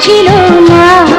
ছিল না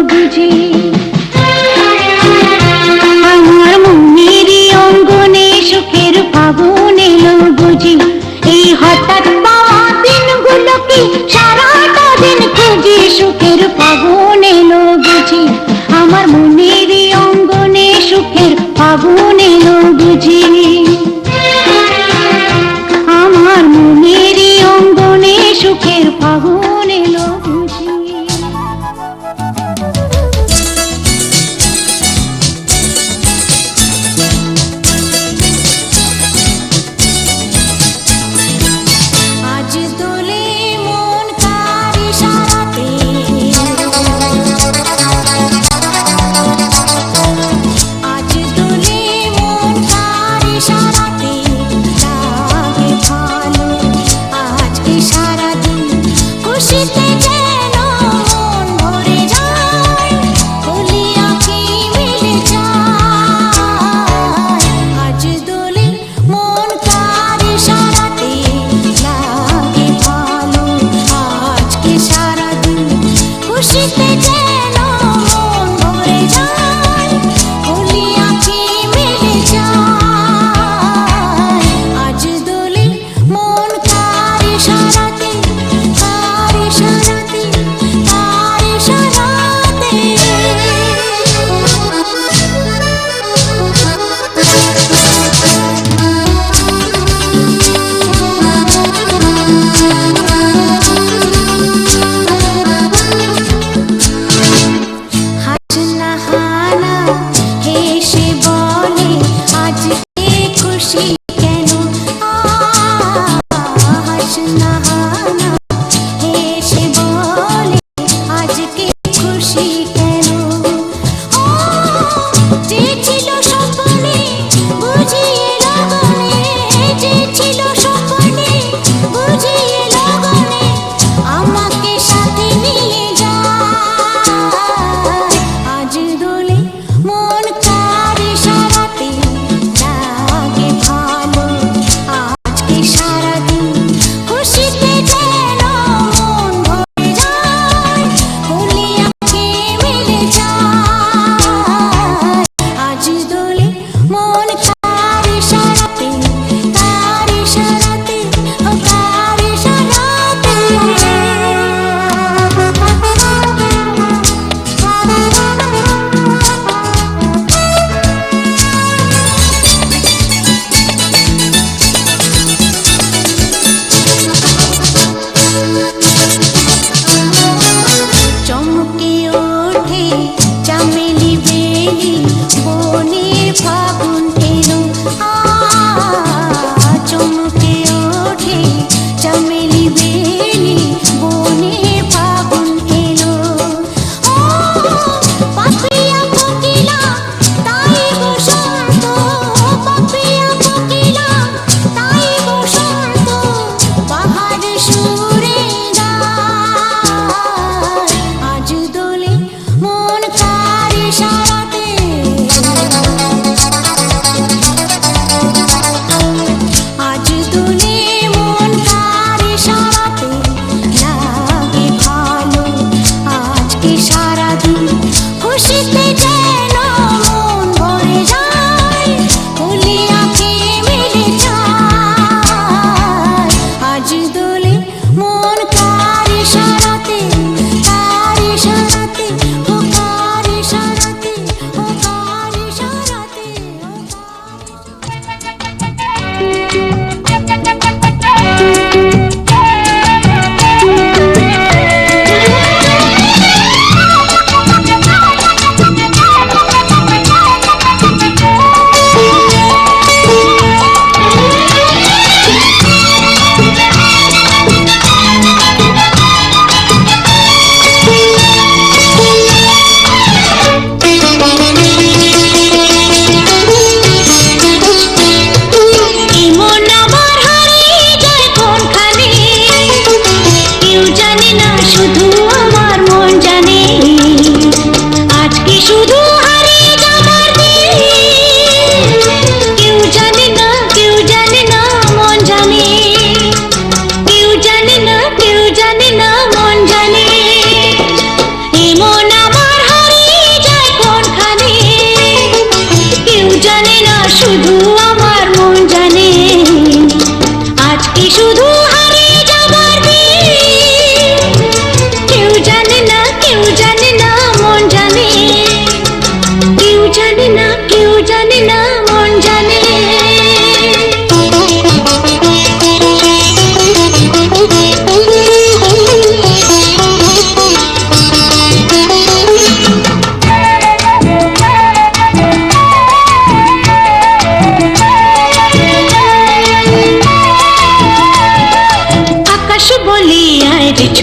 বুঝি আমার মনেরই অঙ্গনে সুখের ফাগুন এলো বুঝি এই হঠাৎ পাওয়া দিনগুলোকে সারাটা দিন খুঁজি সুখের ফাগুন এলো বুঝি আমার মনেরই অঙ্গনে সুখের ফাগুন এলো বুঝি আমার মনেরই অঙ্গনে সুখের ফাগুন এলো বুঝি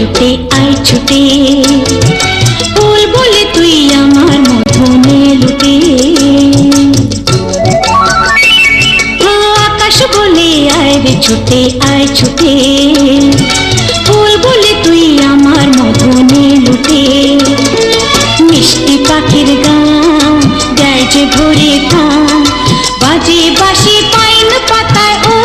ছুটে আয় ছুটে, ফুল বলে তুই আমার মধুনে লুটে। আকাশ বলে আয় রে ছুটে আয় ছুটে, ফুল বলে তুই আমার মধুনে লুটে। মিষ্টি পাখির গান গায় যে ভরে গান, বাজে বাঁশি পাইন পাতায় ও।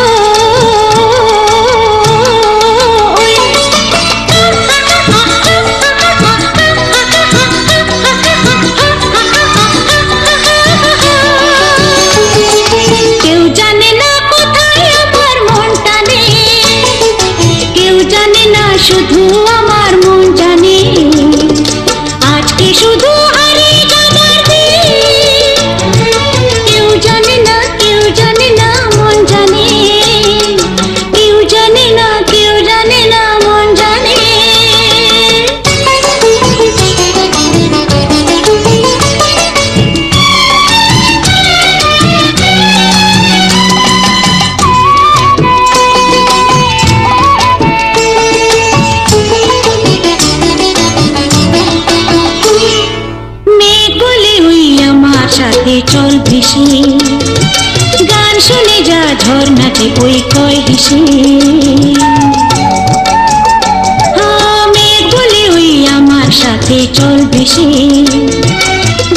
কেউ জানে না কোথায় আমার মনটা নেই, কেউ জানে না শুধু আমার মন জানে। আজকে শুধু হারিয়ে যাবার দিন, কেউ জানে না কেউ জানে না মন জানে, কেউ জানে না কেউ জানে না মন জানে। সাথে চল ভেসে, গান শুনে যা ঝর্ণাতে ওই কয় হেসে। মেঘ বলে ওই আমার সাথে চল ভেসে,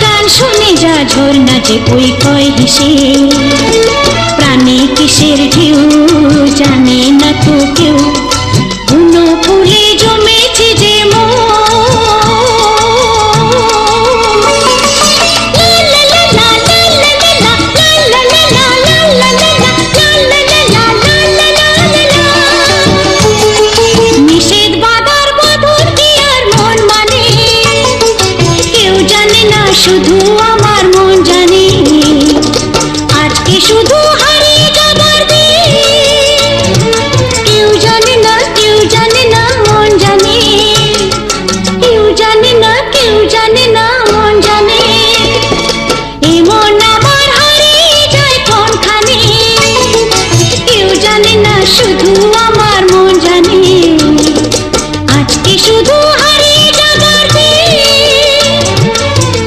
গান শুনে যা ঝর্ণাতে ওই কয় হেসে। প্রাণে কিসের ঢেউ জানে না তো কেউ, বুনো ফুলে জমেছে যে মন। শুধু আমার মন জানে, আজকে শুধু হারিয়ে যাবার দিন। কেউ জানে না কেউ জানে না মন জানে, কেউ জানে না কেউ জানে না মন জানে। এমন আমার হারিয়ে যায় কোনখানে, কেউ জানে না শুধু আমার মন জানে, আজকে শুধু হারিয়ে যাবার দিন।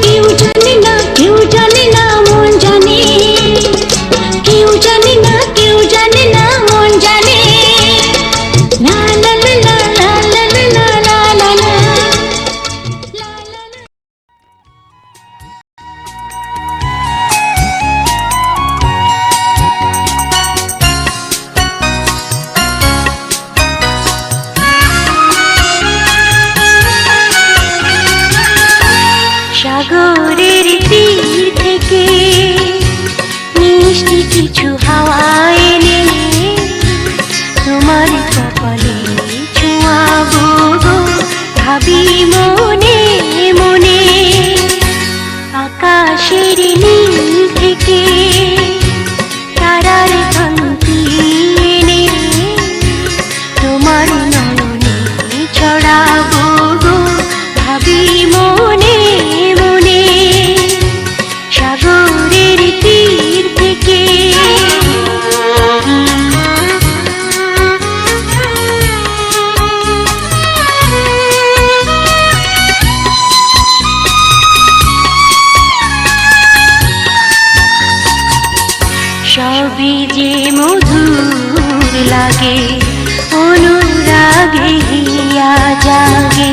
কেউ জানে না কেউ জানে না মন জানে, কেউ জানে না কেউ জানে না মন জানে। লা লা লা লা লা লা লা লা লা। সাগরের তীর থেকে মিষ্টি কিছু হাওয়া এনে তোমার কপালে ছোঁয়াবো গো, ভাবি মনে মনে। আকাশের নীল থেকে তারার কান্তি এনে তোমার নয়নে ছড়াবো গো, ভাবি মনে মনে। সাগরের তীর থেকে সবই যে মধুর লাগে, অনুরাগে হিয়া জাগে।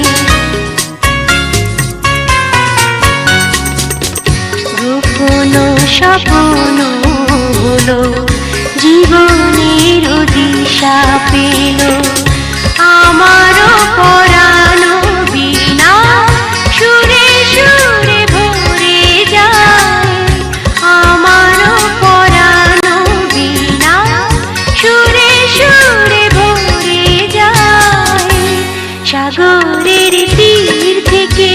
গোপন স্বপ্ন হলো, জীবনের দিশা পেল। আমারও পরানো বীণা সুরে সুরে ভরে যায়, আমারও পরানো বীণা সুরে সুরে ভরে যায়। সাগরের তীর থেকে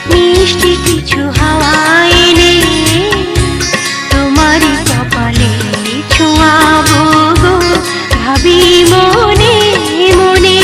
মিষ্টি কিছু হাওয়া এনে তোমার কপালে ছোঁয়াবো গো, ভাবি মনে মনে।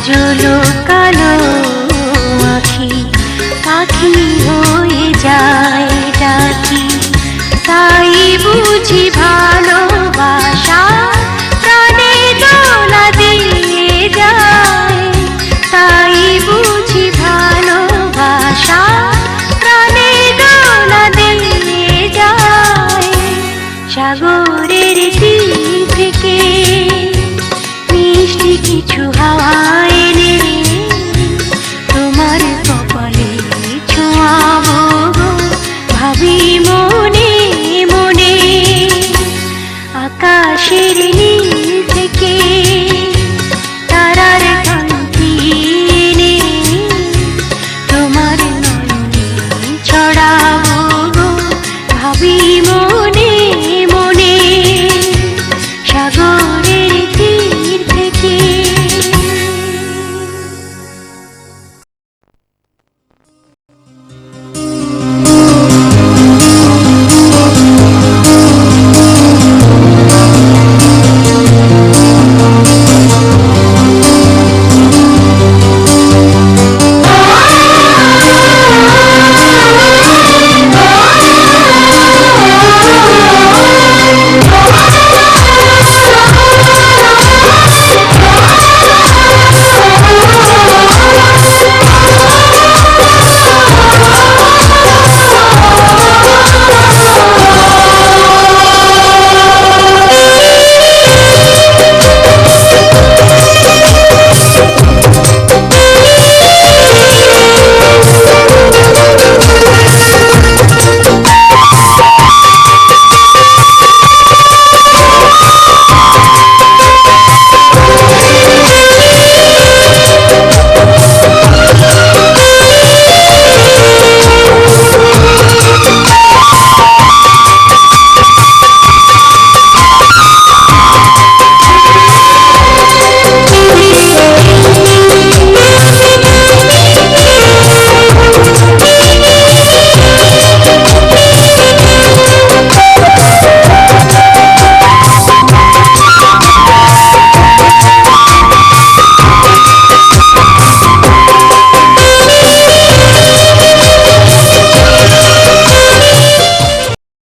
কাজল কালো আখি পাখি হয়ে যায় ডাকি, তাই বুঝি ভালোবাসা প্রাণে দোলা দিয়ে যায়, তাই বুঝি ভালোবাসা প্রাণে দোলা দিয়ে যায়। সাগরের তীর থেকে মিষ্টি কিছু হাওয়া এনে তোমার কপালে ছোঁয়াবো গো, ভাবি মনে মনে। আকাশের